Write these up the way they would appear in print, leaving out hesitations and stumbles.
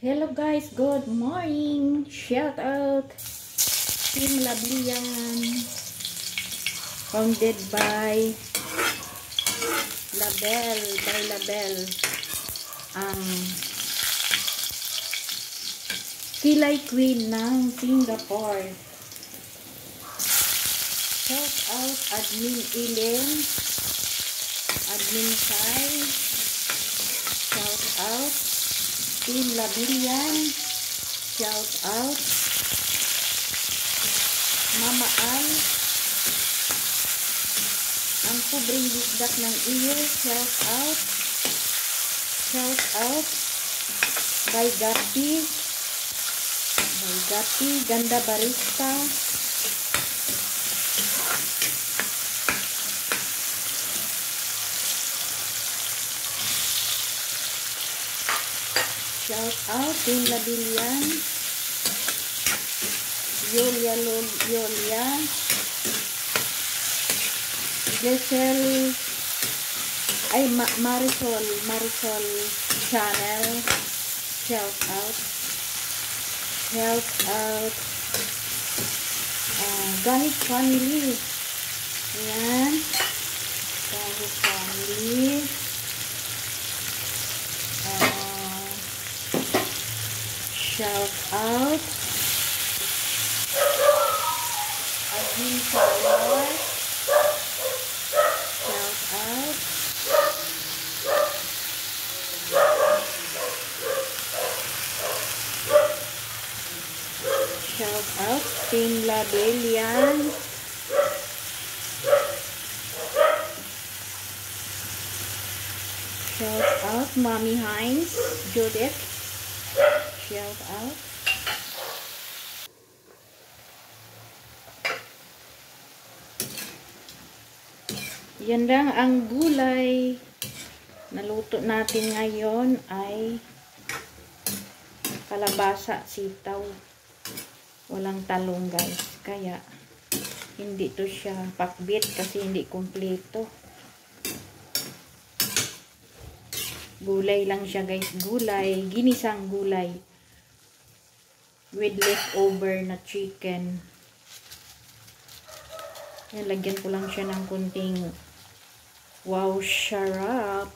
Hello guys, good morning. Shout out Team Lablian, founded by Label, ang kilay queen ng Singapore. Shout out Admin Ilen, Admin Sai. Shout out Team Lablian. Shout out Mama Al, ang pobreng bisdak ng iyo. Shout out by Gapi, Ganda Barista. Shout out Team Lablian, Yulia, Lesel, Marisol channel. Shout out Gahit family. Ayan, Gahit family. Shout out Admin Power. Shout out Team Lablian. Shout out Mommy Hines, Judith. Shout out. Yan lang ang gulay na luto natin ngayon ay kalabasa, sitaw. Walang talong guys. Kaya hindi to siya pakbit kasi hindi kumpleto. Gulay lang siya guys. Gulay. Ginisang gulay. With leftover na chicken. Yan, lagyan ko lang siya ng kunting wow syrup.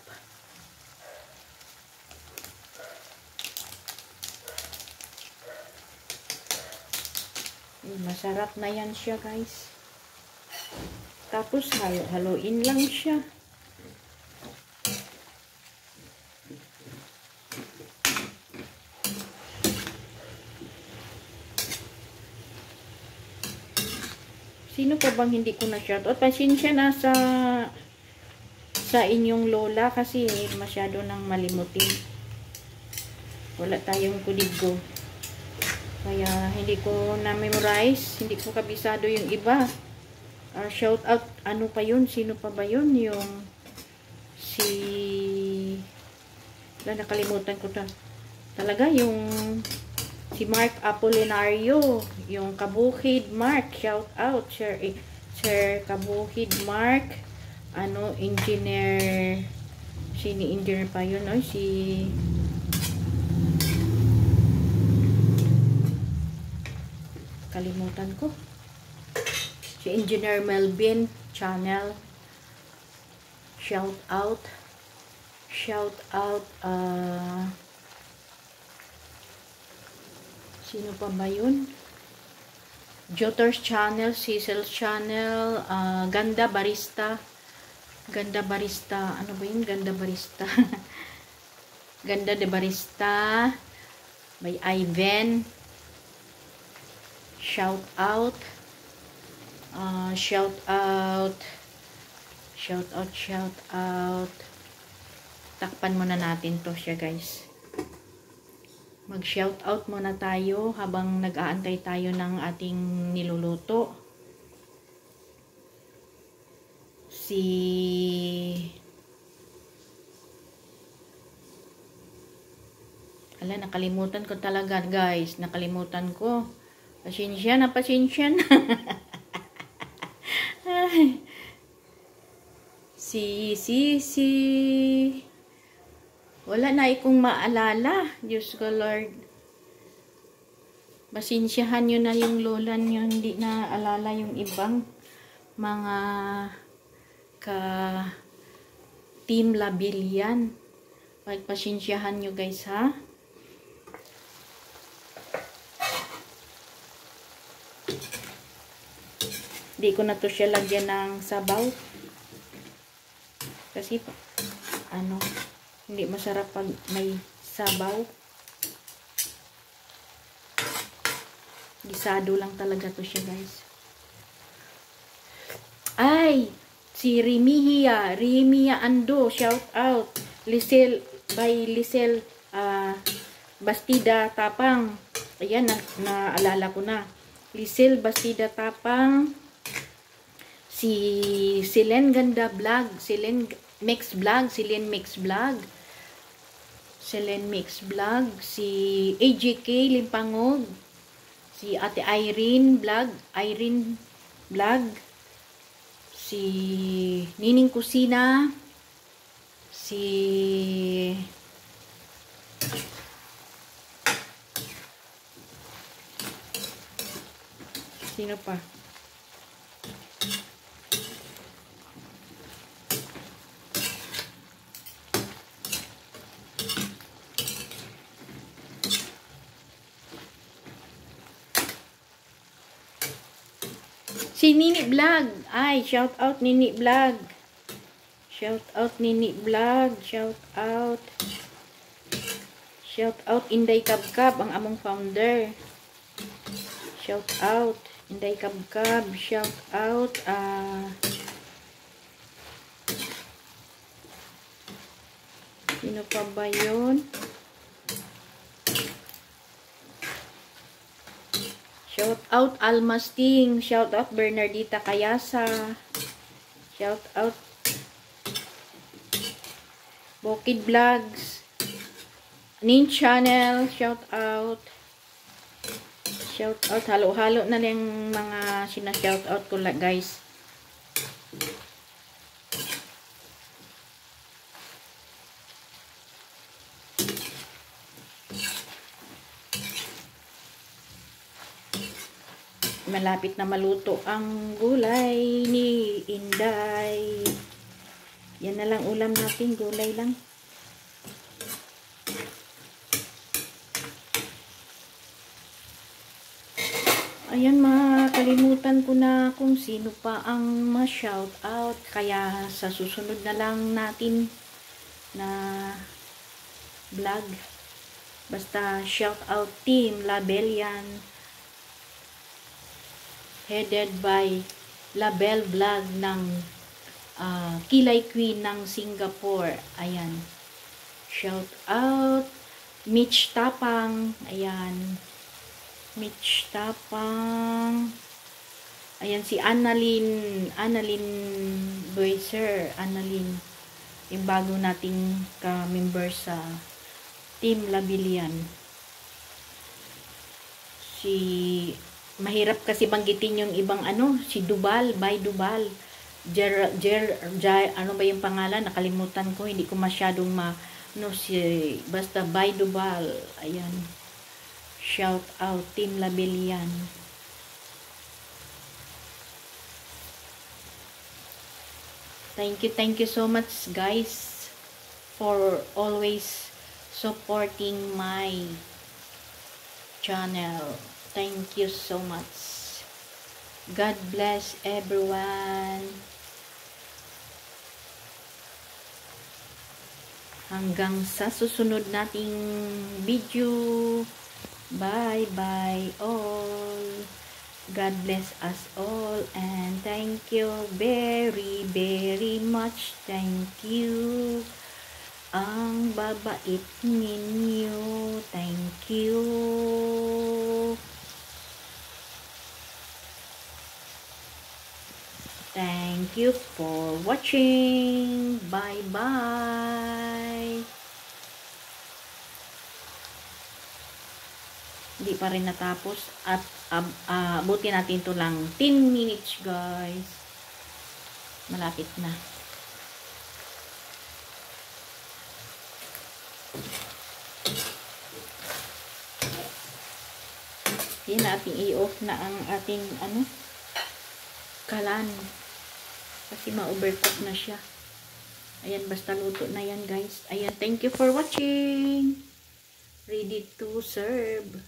Masarap na yan siya guys. Tapos haluin lang siya. Sino pa bang hindi ko na shoutout? Pasensya na sa inyong lola kasi masyado nang malimutin. Wala tayong kuligo. Kaya hindi ko na-memorize, hindi ko kabisado yung iba. Shout out, ano pa yun? Sino pa ba yun? Yung nakalimutan ko talaga yung si Mark Apolinario, yung Kabukid Mark. Shout out Sir Kabukid Mark. Engineer, engineer pa yun, kalimutan ko. Si Engineer Melvin channel. Shout out. Sino pa ba yun? Jotters channel, Cecil's channel, Ganda Barista. Ano ba yun? Ganda Barista. Ganda de Barista. By Ivan. Shout out. Takpan muna natin to siya guys. Mag-shout out muna tayo habang nag-aantay tayo ng ating niluluto. Nakalimutan ko talaga guys. Nakalimutan ko. Pasensya na. Si Wala na ikong maalala. Diyos ko Lord. Pasensyahan nyo na yung lola nyo. Hindi na alala yung ibang mga ka-team Labilian. Pagpasensyahan nyo guys ha. Hindi ko na to siya lagyan ng sabaw. Kasi ano, hindi masarap pag may sabaw. Gisado lang talaga to siya guys. Ay! Si Rimihia Ando, shout out. By Lisel Bastida Tapang. Ayan, naalala ko na. Lisel Bastida Tapang. Si Silen Ganda Vlog. Silen Mix Vlog. Si AJK Limpangog. Si Ate Irene Vlog. Si Nining Kusina. Sino pa? Si Nini Vlog. Ay, shout out Nini Vlog. Shout out Inday Kabkab, ang among founder. Shout out Inday Kabkab. Shout out sino pa ba yun? Shout out Almasting. Shout out Bernardita Kayasa. Shout out Bokid Vlogs. Nin Channel. Shout out. Halo-halo na lang mga sina-shout out ko lang guys. Malapit na maluto ang gulay ni Inday. Yan na lang ulam natin, gulay lang. Ayan, makalimutan ko na kung sino pa ang ma-shout out. Kaya sa susunod na lang natin na vlog. Basta shout out Team Labelian. Headed by Label Vlog ng Kilay Queen ng Singapore. Ayan. Shout out Mitch Tapang. Ayan. Mitch Tapang. Ayan si Annalyn Boyser. Annalyn. Yung bago nating ka-member sa Team Labilian. Mahirap kasi banggitin yung ibang si Dubal, by Dubal. Ano ba yung pangalan? Nakalimutan ko, hindi ko masyadong basta by Dubal. Ayan. Shout out Team Labelian. Thank you so much guys for always supporting my channel. Thank you so much. God bless everyone. Hanggang sa susunod nating video. Bye all. God bless us all. And thank you very much. Thank you. Ang babait ninyo. Thank you. Thank you for watching. Bye. Hindi pa rin natapos. At abutin natin ito lang 10 minutes guys. Malapit na. Yan na ating i-off na ang ating kalan. Kasi ma-overcook na siya. Ayan, basta luto na yan guys. Ayan, thank you for watching. Ready to serve.